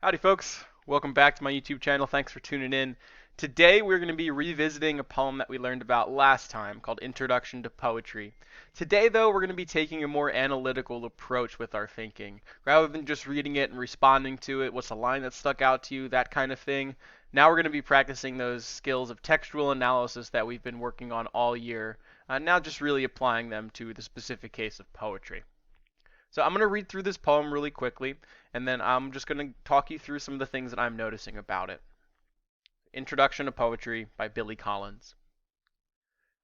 Howdy folks, welcome back to my YouTube channel. Thanks for tuning in. Today we're going to be revisiting a poem that we learned about last time called Introduction to Poetry. Today though we're going to be taking a more analytical approach with our thinking. Rather than just reading it and responding to it, what's a line that stuck out to you, that kind of thing. Now we're going to be practicing those skills of textual analysis that we've been working on all year, now just really applying them to the specific case of poetry. So I'm going to read through this poem really quickly, and then I'm just going to talk you through some of the things that I'm noticing about it. Introduction to Poetry by Billy Collins.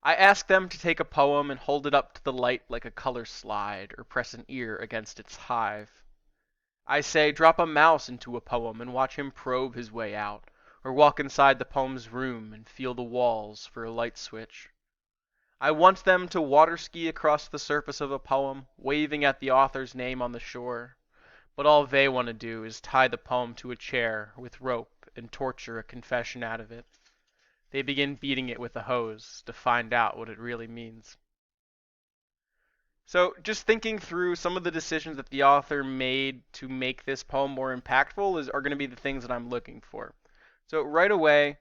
I ask them to take a poem and hold it up to the light like a color slide, or press an ear against its hive. I say, drop a mouse into a poem and watch him probe his way out, or walk inside the poem's room and feel the walls for a light switch. I want them to water ski across the surface of a poem, waving at the author's name on the shore. But all they want to do is tie the poem to a chair with rope and torture a confession out of it. They begin beating it with a hose to find out what it really means. So just thinking through some of the decisions that the author made to make this poem more impactful are going to be the things that I'm looking for. So right away,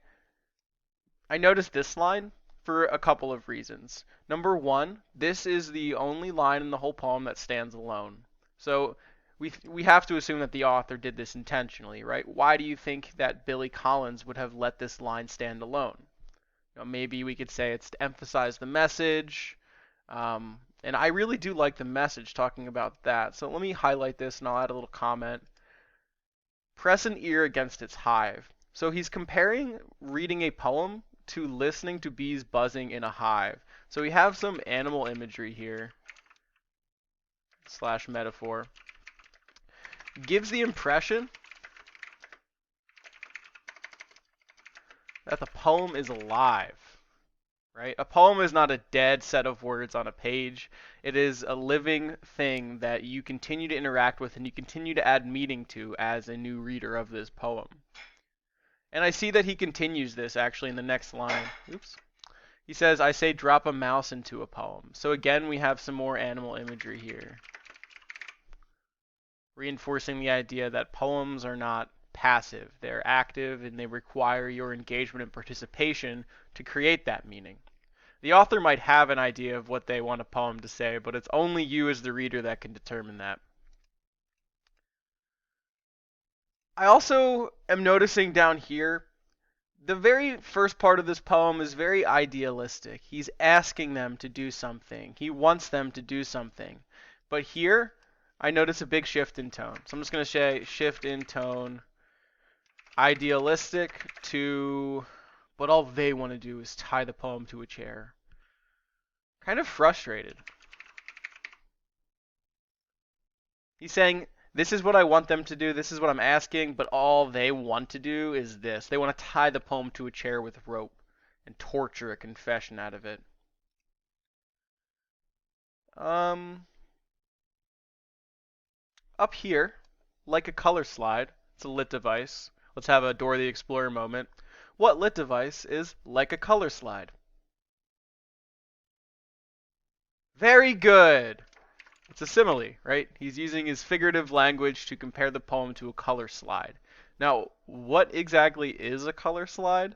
I noticed this line for a couple of reasons. Number one, this is the only line in the whole poem that stands alone. So we have to assume that the author did this intentionally, right? Why do you think that Billy Collins would have let this line stand alone? Maybe we could say it's to emphasize the message. And I really do like the message talking about that. So let me highlight this and I'll add a little comment. Press an ear against its hive. So he's comparing reading a poem to listening to bees buzzing in a hive. So we have some animal imagery here, slash metaphor. Gives the impression that the poem is alive, right? A poem is not a dead set of words on a page. It is a living thing that you continue to interact with and you continue to add meaning to as a new reader of this poem. And I see that he continues this actually in the next line. Oops. He says, I say drop a mouse into a poem. So again, we have some more animal imagery here, reinforcing the idea that poems are not passive. They're active and they require your engagement and participation to create that meaning. The author might have an idea of what they want a poem to say, but it's only you as the reader that can determine that. I also am noticing down here, the very first part of this poem is very idealistic. He's asking them to do something. He wants them to do something. But here, I notice a big shift in tone. So I'm just going to say shift in tone, idealistic to, but all they want to do is tie the poem to a chair. Kind of frustrated. He's saying, this is what I want them to do, this is what I'm asking, but all they want to do is this. They want to tie the poem to a chair with rope and torture a confession out of it. Up here, like a color slide, it's a lit device. Let's have a Dora the Explorer moment. What lit device is like a color slide? Very good! It's a simile, right? He's using his figurative language to compare the poem to a color slide. Now, what exactly is a color slide?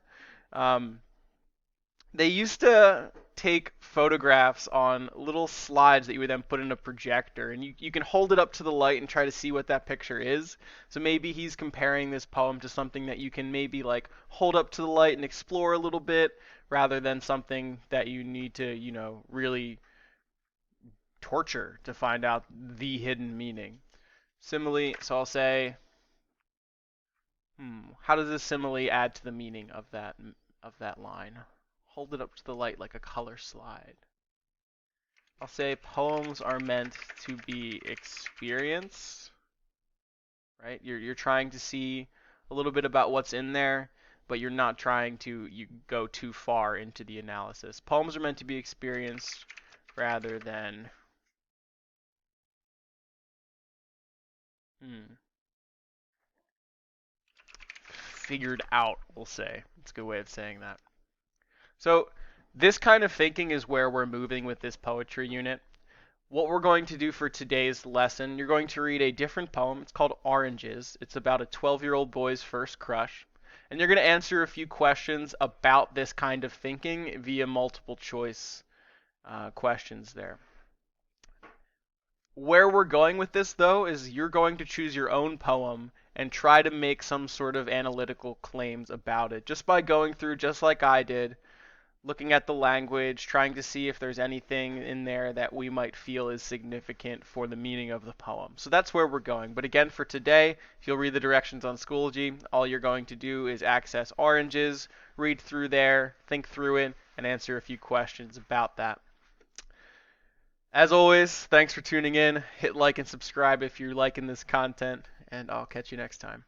They used to take photographs on little slides that you would then put in a projector, and you can hold it up to the light and try to see what that picture is. So maybe he's comparing this poem to something that you can maybe like hold up to the light and explore a little bit, rather than something that you need to, really torture to find out the hidden meaning. Simile, so I'll say, how does this simile add to the meaning of that line? Hold it up to the light like a color slide. I'll say poems are meant to be experienced, right? You're trying to see a little bit about what's in there, but you're not trying to go too far into the analysis. Poems are meant to be experienced rather than figured out, we'll say. It's a good way of saying that. So this kind of thinking is where we're moving with this poetry unit. What we're going to do for today's lesson, you're going to read a different poem. It's called Oranges. It's about a 12-year-old boy's first crush. And you're going to answer a few questions about this kind of thinking via multiple choice questions there. Where we're going with this, though, is you're going to choose your own poem and try to make some sort of analytical claims about it, just by going through, just like I did, looking at the language, trying to see if there's anything in there that we might feel is significant for the meaning of the poem. So that's where we're going. But again, for today, if you'll read the directions on Schoology, all you're going to do is access Oranges, read through there, think through it, and answer a few questions about that. As always, thanks for tuning in. Hit like and subscribe if you're liking this content, and I'll catch you next time.